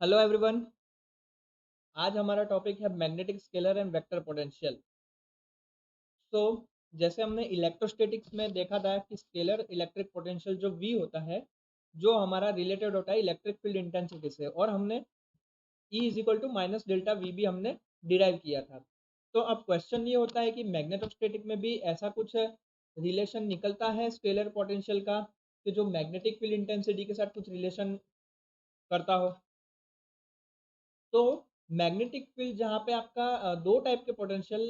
Hello everyone. आज हमारा topic है magnetic scalar and vector potential. तो जैसे हमने इलेक्ट्रोस्टैटिक्स में देखा था कि स्केलर इलेक्ट्रिक पोटेंशियल जो V होता है, जो हमारा रिलेटेड होता है इलेक्ट्रिक फील्ड इंटेंसिटी से, और हमने E is equal to minus delta V भी हमने डिराइव किया था। तो अब क्वेश्चन ये होता है कि मैग्नेटोस्टैटिक में भी ऐसा कुछ रिलेशन निकलता है स्केलर पोटेंशियल का कि जो मैग्नेटिक फील्ड इंटेंसिटी के साथ कुछ रिलेशन करता हो। तो मैग्नेटिक फील्ड जहाँ पे आपका दो टाइप के पोटेंशियल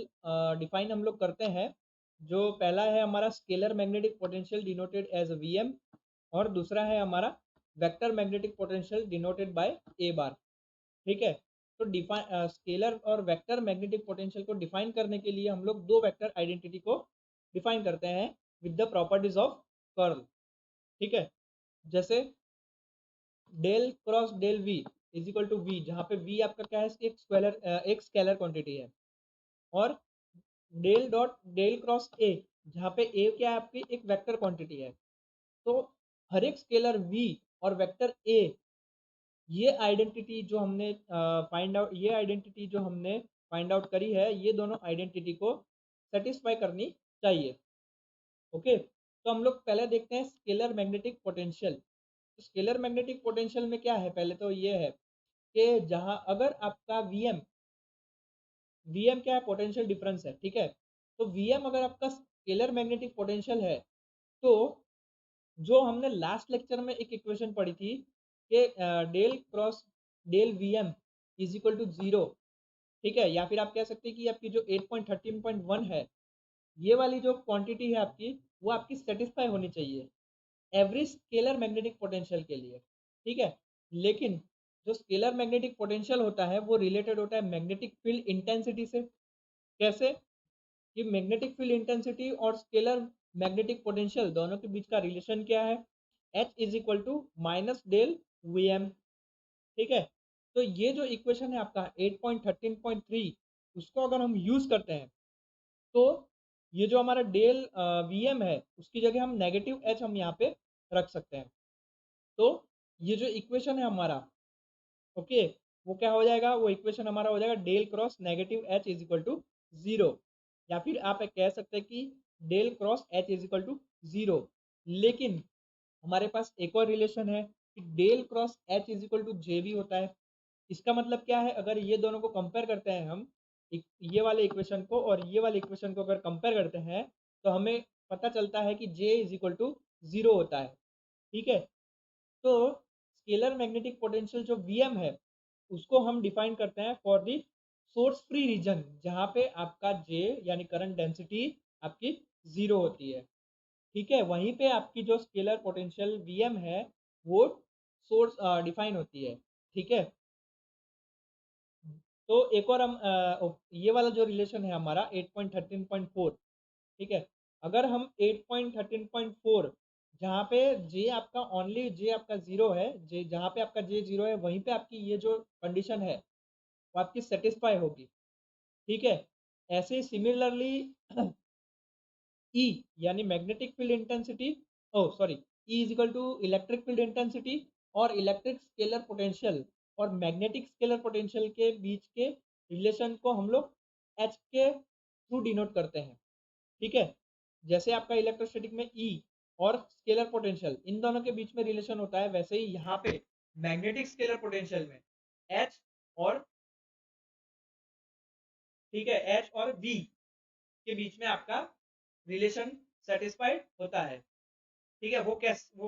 डिफाइन हम लोग करते हैं। जो पहला है हमारा scalar magnetic potential denoted as VM, और दूसरा है हमारा vector magnetic potential denoted by A bar. ठीक है। तो डिफाइन स्केलर और वेक्टर मैग्नेटिक पोटेंशियल को डिफाइन करने के लिए हम लोग दो वेक्टर आइडेंटिटी को डिफाइन करते हैं with the properties of curl. ठीक है। जैसे del cross del V is equal to V, जहाँ पे वी आपका क्या है, एक स्केलर क्वांटिटी है। और del dot del cross A, जहाँ पे ए क्या है, आपकी एक वेक्टर क्वांटिटी है। तो हर एक स्केलर वी और वेक्टर ए, ये आइडेंटिटी जो हमने फाइंड आउट करी है, ये दोनों आइडेंटिटी को सेटिस्फाई करनी चाहिए। ओके। तो हम लोग पहले देखते हैं scalar magnetic potential. Scalar magnetic potential में क्या है, पहले तो ये है कि जहां अगर आपका वीएम क्या है, पोटेंशियल डिफरेंस है। ठीक है। तो वीएम अगर आपका स्केलर मैग्नेटिक पोटेंशियल है, तो जो हमने लास्ट लेक्चर में एक इक्वेशन पढ़ी थी कि del cross del VM is equal to zero. ठीक है। या फिर आप कह सकते हैं कि आपकी जो 8.13.1 है, ये वाली जो क्वांटिटी है आपकी, वो आपकी सेटिस्फाई होनी चाहिए एवरी स्केलर मैग्नेटिक पोटेंशियल के लिए। ठीक है। लेकिन जो स्केलर मैग्नेटिक पोटेंशियल होता है वो रिलेटेड होता है मैग्नेटिक फील्ड इंटेंसिटी से। कैसे? कि मैग्नेटिक फील्ड इंटेंसिटी और स्केलर मैग्नेटिक पोटेंशियल दोनों के बीच का रिलेशन क्या है, H is equal to minus del V M. ठीक है। तो ये जो इक्वेशन है आपका 8.13.3, उसको अगर हम यूज करते हैं, तो ये जो हमारा डेल वी एम है, उसकी जगह हम नेगेटिव एच हम यहाँ पे रख सकते हैं। तो ये जो इक्वेशन है हमारा, ओके, वो क्या हो जाएगा, वो इक्वेशन हमारा हो जाएगा del cross negative H is equal to zero. या फिर आप कह सकते हैं कि del cross H is equal to zero. लेकिन हमारे पास एक और रिलेशन है कि del cross H is equal to J भी होता है। इसका मतलब क्या है, अगर ये दोनों को कंपेयर करते हैं हम, ये वाले इक्वेशन को और ये वाले इक्वेशन को अगर कंपेयर करते हैं, तो हमें पता चलता है कि J is equal to zero होता है। ठीक है। तो स्केलर मैग्नेटिक पोटेंशियल जो वीएम है, उसको हम डिफाइन करते हैं for the source free region, जहाँ पे आपका जे यानी करंट डेंसिटी आपकी जीरो होती है। ठीक है। वहीं पे आपकी जो स्केलर पोटेंशियल वीएम है, वो सोर्स डिफाइन होती है। ठीक है। तो एक और हम ये वाला जो रिलेशन है हमारा 8.13.4। ठीक है। अगर हम 8.13.4, जहाँ पे जे आपका ओनली जे आपका जीरो है, जे जहाँ पे आपका जे जीरो है, वहीं पे आपकी ये जो कंडीशन है वो आपकी सेटिस्फाई होगी। ठीक है। ऐसे ही सिमिलरली ई यानी magnetic field intensity, oh sorry, E is equal to electric field intensity और इलेक्ट्रिक स्केलर पोटेंशियल और मैग्नेटिक स्केलर पोटेंशियल के बीच के रिलेशन को हम लोग एच के थ्रू डिनोट करते हैं। ठीक है। जैसे आपका इलेक्ट्रोस्टैटिक में ई और स्केलर पोटेंशियल, इन दोनों के बीच में रिलेशन होता है, वैसे ही यहाँ पे मैग्नेटिक स्केलर पोटेंशियल में एच और, ठीक है, एच और वी के बीच में आपका रिलेशन सेटिस्फाइड होता है। ठीक है। वो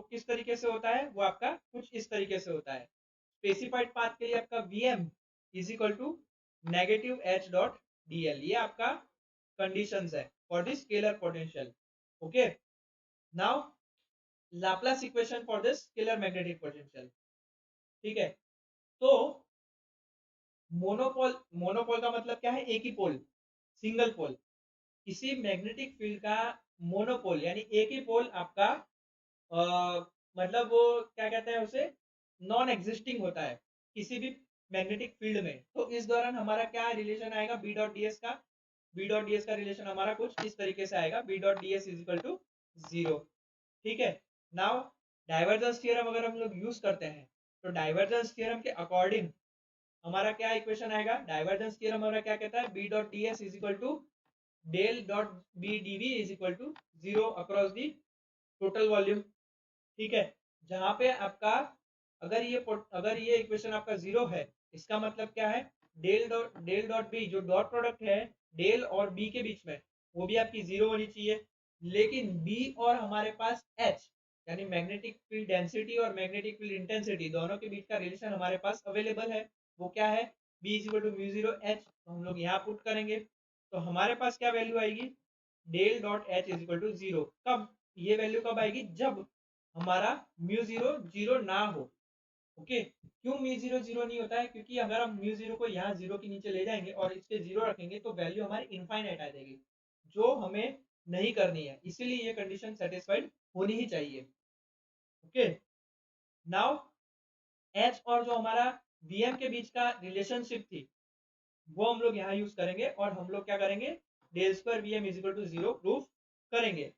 किस तरीके से होता है, वो आपका कुछ इस तरीके से होता है। स्पेसिफाइड पाथ के लिए आपका V M is equal to negative H dot D L, ये आपका कंडीशंस है for the scalar potential. Okay. Now Laplace equation for the scalar magnetic potential. ठीक है। तो मोनोपोल, मोनोपोल का मतलब क्या है, एक ही पोल, सिंगल पोल। किसी मैग्नेटिक फील्ड का मोनोपोल यानी एक ही पोल आपका मतलब वो क्या कहते हैं उसे, नॉन एग्जिस्टिंग होता है किसी भी मैग्नेटिक फील्ड में। तो इस दौरान हमारा क्या रिलेशन आएगा, बी डॉट डी एस का, बी डॉट डी एस का रिलेशन हमारा कुछ इस तरीके से आएगा, B dot D S is equal to zero. ठीक है। नाउ डाइवर्जेंस थ्योरम अगर हम लोग यूज करते हैं, तो डाइवर्जेंस थ्योरम के अकॉर्डिंग हमारा क्या इक्वेशन आएगा, डाइवर्जेंस थ्योरम हमारा क्या कहता है, B dot D S is equal to del dot B D V is equal to zero across the total volume. ठीक है, जहां पे आपका अगर ये इक्वेशन आपका जीरो है, इसका मतलब क्या है, डेल डॉट बी जो डॉट प्रोडक्ट है डेल और बी के बीच में, वो भी आपकी जीरो होनी चाहिए। लेकिन बी और हमारे पास एच यानी मैग्नेटिक फील्ड डेंसिटी और मैग्नेटिक फील्ड इंटेंसिटी दोनों के बीच का रिलेशन हमारे पास अवेलेबल है। वो क्या है, B is equal to mu zero H, तो हम लोग यहाँ पुट करेंगे तो हमारे पास क्या वैल्यू आएगी, del dot H is equal to zero. कब ये वैल्यू कब आएगी, जब हमारा म्यू जीरो जीरो ना हो। ओके, क्यों म्यू जीरो जीरो नहीं होता है, क्योंकि अगर हम म्यू जीरो को यहाँ जीरो के नीचे ले जाएंगे और इस पे जीरो रखेंगे तो वैल्यू हमारी इनफाइनाइट आ जाएगी, जो हमें नहीं करनी है, इसीलिए ये कंडीशन सेटिस्फाइड होनी ही चाहिए। ओके, नाउ एच और जो हमारा वीएम के बीच का रिलेशनशिप थी वो हम लोग यहाँ यूज करेंगे और हम लोग क्या करेंगे, del square V M is equal to zero proof करेंगे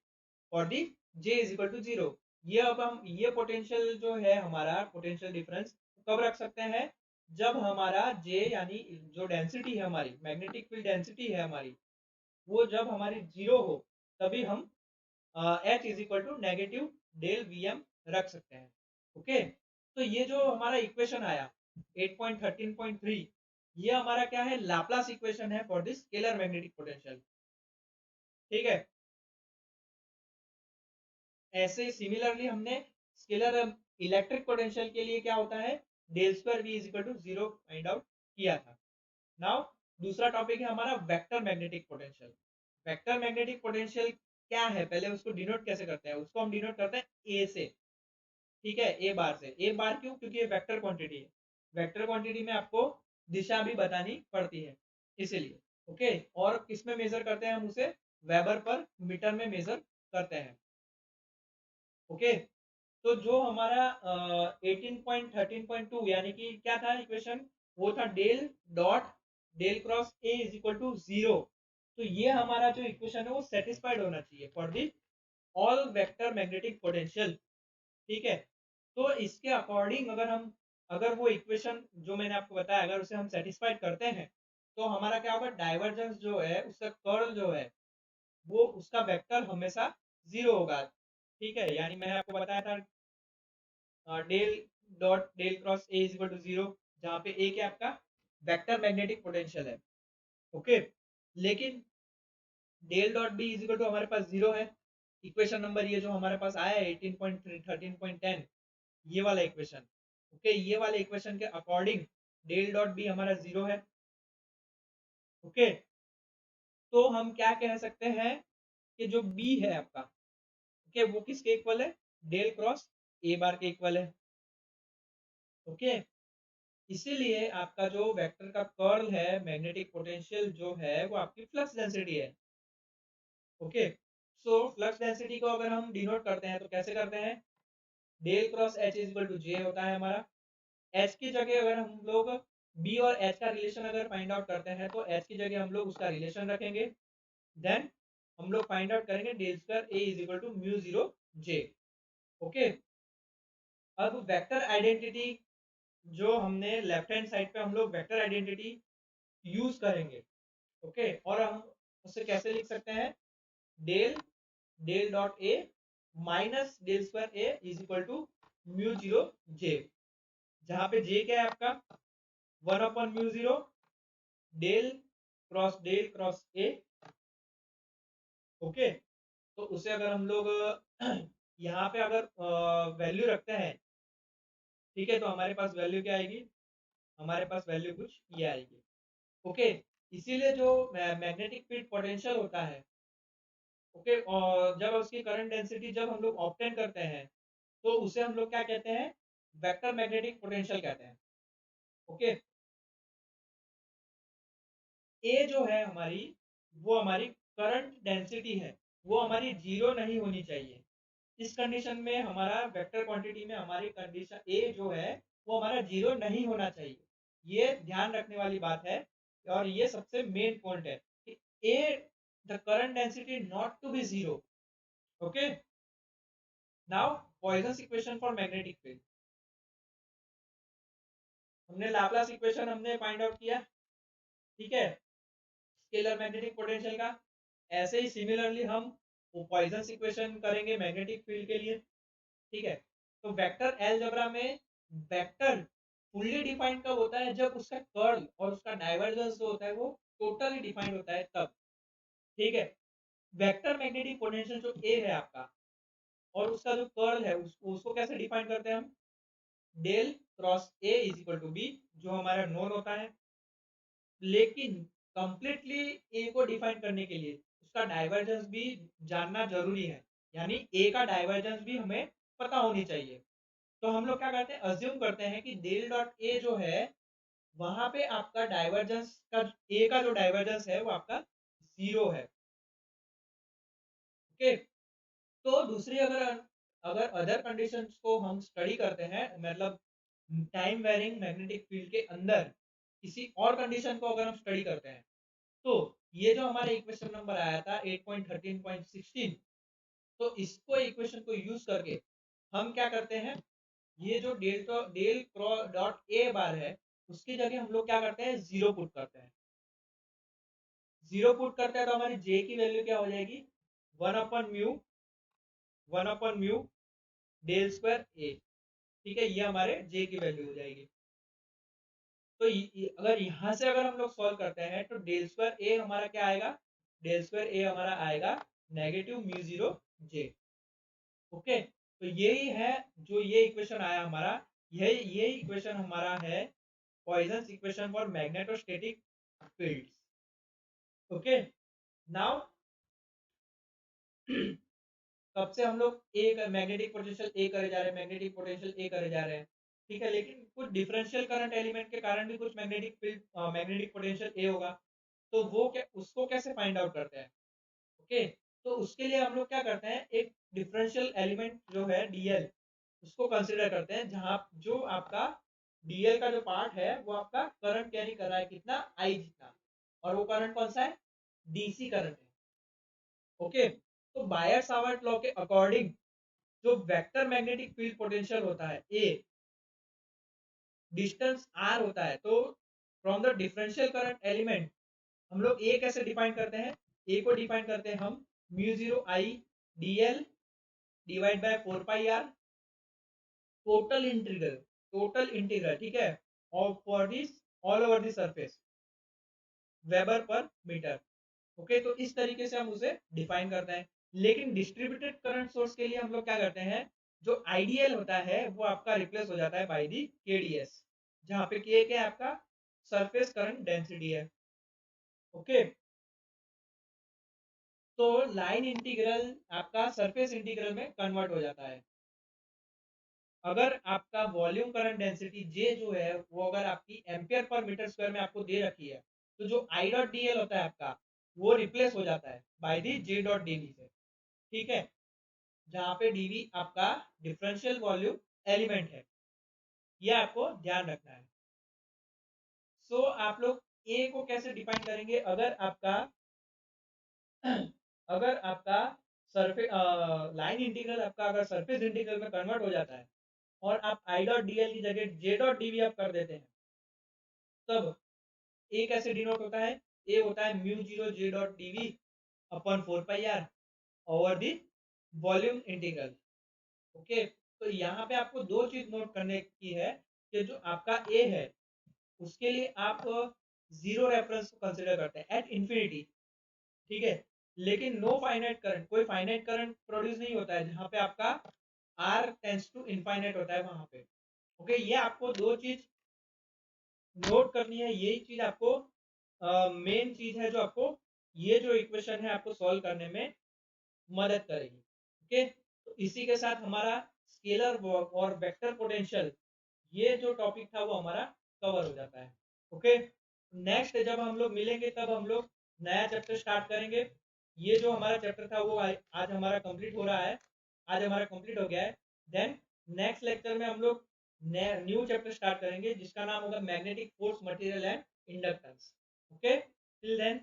और the J is equal to zero. ये अब हम ये पोटेंशियल जो है हमारा पोटेंशियल डिफरेंस कब रख सकते हैं, जब हमारा जे यानी जो डेंसिटी है हमारी मैग्नेटिक फील्ड डेंसिटी है हमारी, वो जब हमारी जीरो हो तभी हम H is equal to negative del V M रख सकते हैं। ओके, तो ये जो हमारा इक्वेशन आया 8.13.3, ये हमारा क्या है, लाप्लास इक्वेशन है for this scalar magnetic potential. ठीक है, ऐसे सिमिलरली हमने स्केलर इलेक्ट्रिक पोटेंशियल के लिए क्या होता है, del square V is equal to zero find out किया था। नाउ दूसरा टॉपिक है हमारा vector magnetic potential. Vector magnetic potential क्या है, पहले उसको डिनोट कैसे करते हैं, उसको हम डिनोट करते हैं ए से। ठीक है, ए बार से। ए बार क्यों, क्योंकि ये वेक्टर क्वांटिटी है, वेक्टर क्वांटिटी में आपको दिशा भी बतानी पड़ती है इसीलिए। ओके, और किस में मेजर करते हैं हम उसे, वेबर पर मीटर में मेजर करते हैं। ओके, तो जो हमारा 18.13.2 यानी कि क्या था इक्वेशन, वो था del dot del cross A is equal to zero. तो ये हमारा जो इक्वेशन है वो सेटिस्फाइड होना चाहिए for the all vector magnetic potential. ठीक है, तो इसके अकॉर्डिंग अगर वो इक्वेशन जो मैंने आपको बताया अगर उसे हम सेटिस्फाइड करते हैं तो हमारा क्या होगा, डाइवर्जेंस जो है उसका कर्ल जो है वो उसका वेक्टर हमेशा जीरो होगा। ठीक है, यानी मैंने आपको बताया था del dot del cross A is equal to zero, जहाँ पे ए क्या आपका वेक्टर मैग्नेटिक पोटेंशियल है। ओके, लेकिन del dot B is equal to हमारे पास जीरो है। इक्वेशन नंबर ये जो हमारे पास आया है 18.13.10, ये वाला इक्वेशन। ओके, ये वाले इक्वेशन के अकॉर्डिंग डेल डॉट बी हमारा जीरो है। ओके, तो हम क्या कह सकते हैं कि जो बी है आपका, ओके, वो किसके इक्वल है, डेल क्रॉस ए बार के इक्वल है। ओके, इसीलिए आपका जो वेक्टर का कर्ल है मैग्नेटिक पोटेंशियल जो है वो आपकी फ्लक्स डेंसिटी है। ओके, सो फ्लक्स डेंसिटी को अगर हम डिनोट करते हैं तो कैसे करते हैं, del cross H is equal to J होता है हमारा। एच की जगह अगर हम लोग बी और एच का रिलेशन अगर फाइंड आउट करते हैं तो एच की जगह हम लोग उसका रिलेशन रखेंगे, देन हम लोग फाइंड आउट करेंगे del square A is equal to mu zero J. Okay, अब वेक्टर आइडेंटिटी जो हमने लेफ्ट हैंड साइड पे हम लोग वेक्टर आइडेंटिटी यूज करेंगे। ओके, और हम उसे कैसे लिख सकते हैं, del del dot A minus del square A is equal to mu zero J, जहां पे जे क्या है आपका 1/म्यू zero del cross A. Okay, तो उसे अगर हम लोग यहाँ पे अगर वैल्यू रखते हैं, ठीक है, तो हमारे पास वैल्यू क्या आएगी, हमारे पास वैल्यू कुछ ये आएगी। ओके, इसीलिए जो मैग्नेटिक फील्ड पोटेंशियल होता है, ओके, और जब उसकी करंट डेंसिटी जब हम लोग ऑब्टेन करते हैं तो उसे हम लोग क्या कहते हैं, वेक्टर मैग्नेटिक पोटेंशियल कहते हैं। ओके, ए जो है हमारी वो हमारी करंट डेंसिटी है, वो हमारी जीरो नहीं होनी चाहिए। इस कंडीशन में हमारा वेक्टर क्वांटिटी में हमारी कंडीशन ए जो है वो हमारा जीरो नहीं होना चाहिए। ये ध्यान रखने वाली बात है और ये सबसे मेन पॉइंट है कि a the current density not to be zero. Okay, now Poisson's equation for magnetic field. हमने लाप्लास इक्वेशन हमने फाइंड आउट किया, ठीक है, स्केलर मैग्नेटिक पोटेंशियल का। ऐसे ही सिमिलरली हम पॉइजन इक्वेशन करेंगे मैग्नेटिक फील्ड के लिए, ठीक है। तो वेक्टर अलजेब्रा में वेक्टर फुल्ली डिफाइंड कब होता है, जब उसका कर्ल और उसका डाइवर्जेंस जो होता है वो टोटली डिफाइंड होता है तब, ठीक है। वेक्टर मैग्नेटिक पोटेंशियल जो ए है आपका और उसका जो कर्ल है उसको कैसे डिफाइन करते हैं हम, del cross A is equal to B, जो हमारा नोन होता है। लेकिन कंप्लीटली ए को डिफाइन करने के लिए उसका डाइवर्जेंस भी जानना जरूरी है, यानी ए का डाइवर्जेंस भी हमें पता होनी चाहिए। तो हम लोग क्या करते हैं, अज्यूम करते हैं कि डेल डॉट ए जो है वहां पे आपका डाइवर्जेंस का, ए का जो डाइवर्जेंस है वो आपका 0 है, ओके। तो दूसरी अगर अगर अदर कंडीशंस को हम स्टडी करते हैं, मतलब टाइम वेरिंग मैग्नेटिक फील्ड के अंदर किसी और कंडीशन को अगर हम स्टडी करते हैं, तो ये जो हमारा इक्वेशन नंबर आया था 8.13.16, तो इसको इक्वेशन को यूज करके हम क्या करते हैं, ये जो डेल डॉट ए बार है उसकी जगह हम लोग क्या करते हैं, जीरो पुट करते हैं। जीरो पुट करते हैं तो हमारी जे की वैल्यू क्या हो जाएगी, 1/म्यू डेल स्क्वायर ए, ठीक है, ये हमारे जे की वैल्यू हो जाएगी। तो अगर यहाँ से अगर हम लोग सॉल्व करते हैं तो डेल स्क्वायर ए हमारा क्या आएगा, डेल स्क्वायर ए हमारा आएगा -μ0 j, ओके। तो यही है जो ये इक्वेशन आया हमारा, ये इक्वेशन हमारा है Poisson equation for magnetostatic fields, okay. Now कब से हम लोग ए मैग्नेटिक पोटेंशियल ए करे जा रहे हैं, मैग्नेटिक पोटेंशियल ए करे जा रहे हैं, ठीक है। लेकिन कुछ डिफरेंशियल करंट एलिमेंट के कारण भी कुछ मैग्नेटिक फील्ड मैग्नेटिक पोटेंशियल ए होगा, तो वो क्या, उसको कैसे फाइंड आउट करते हैं, ओके। तो उसके लिए हम लोग क्या करते हैं, एक डिफरेंशियल एलिमेंट जो है डीएल उसको कंसिडर करते हैं, जहां जो आपका डीएल का जो पार्ट है वो आपका करंट कैरी कर रहा है कितना, आई जितना, और वो करंट कौन सा है, डीसी करंट है, ओके। तो बायर सावर्ट लॉ के अकॉर्डिंग जो वेक्टर मैग्नेटिक फील्ड पोटेंशियल होता है ए, डिस्टेंस आर होता है, तो from the differential current element हम लोग ए कैसे डिफाइन करते हैं, ए को डिफाइन करते हैं हम μ0 I dl divide by 4 pi R total integral, ठीक है, और for this all over the surface weber per metre, okay. तो इस तरीके से हम उसे डिफाइन करते हैं। लेकिन डिस्ट्रीब्यूटेड करंट सोर्स के लिए हम लोग क्या करते हैं, जो आईडीएल होता है वो आपका रिप्लेस हो जाता है बाय दी केडीएस, जहाँ पे के क्या आपका सरफेस करंट डेंसिटी है, ओके। तो लाइन इंटीग्रल आपका सरफेस इंटीग्रल में कन्वर्ट हो जाता है। अगर आपका वॉल्यूम करंट डेंसिटी जे जो है वो अगर आपकी एम्पियर पर मीटर स्क्वायर में आपको दे रखी है, तो जो आई डॉट डी एल होता है आपका वो रिप्लेस हो जाता है by the J dot D V से, ठीक है, जहाँ पे डीवी आपका डिफरेंशियल वॉल्यूम एलिमेंट है, ये आपको ध्यान रखना है। सो आप लोग ए को कैसे डिफाइन करेंगे, अगर आपका सरफेस लाइन इंटीग्रल आपका अगर सरफेस इंटीग्रल में कन्वर्ट हो जाता है और आप आई डॉट डी एल की जगह जे डॉट डी वी आप कर देते हैं, तब ए कैसे डिनोट होता है, ए होता है μ0 j dot D V upon 4 pi R over the volume integral, okay. तो यहाँ पे आपको दो चीज नोट करने की है कि जो आपका ए है उसके लिए आप जीरो रेफरेंस को कंसिडर करते हैं एट इंफिनिटी, ठीक है। लेकिन नो फाइनाइट करंट, कोई फाइनाइट करंट प्रोड्यूस नहीं होता है, जहाँ पे आपका आर टेंड्स टू इनफाइनाइट होता है वहां पे, ओके। ये आपको दो चीज नोट करनी है, यही चीज आपको मेन चीज है जो आपको ये जो इक्वेशन है आपको सॉल्व करने में मदद करेगी, ओके। तो इसी के साथ हमारा स्केलर और वेक्टर पोटेंशियल ये जो टॉपिक था वो हमारा कवर हो जाता है, ओके। नेक्स्ट जब हम लोग मिलेंगे तब हम लोग नया चैप्टर स्टार्ट करेंगे। ये जो हमारा चैप्टर था वो आज हमारा कंप्लीट हो रहा है, आज हमारा कंप्लीट हो गया है। देन नेक्स्ट लेक्चर में हम लोग न्यू चैप्टर स्टार्ट करेंगे जिसका नाम होगा magnetic force, material and inductance, okay. Till then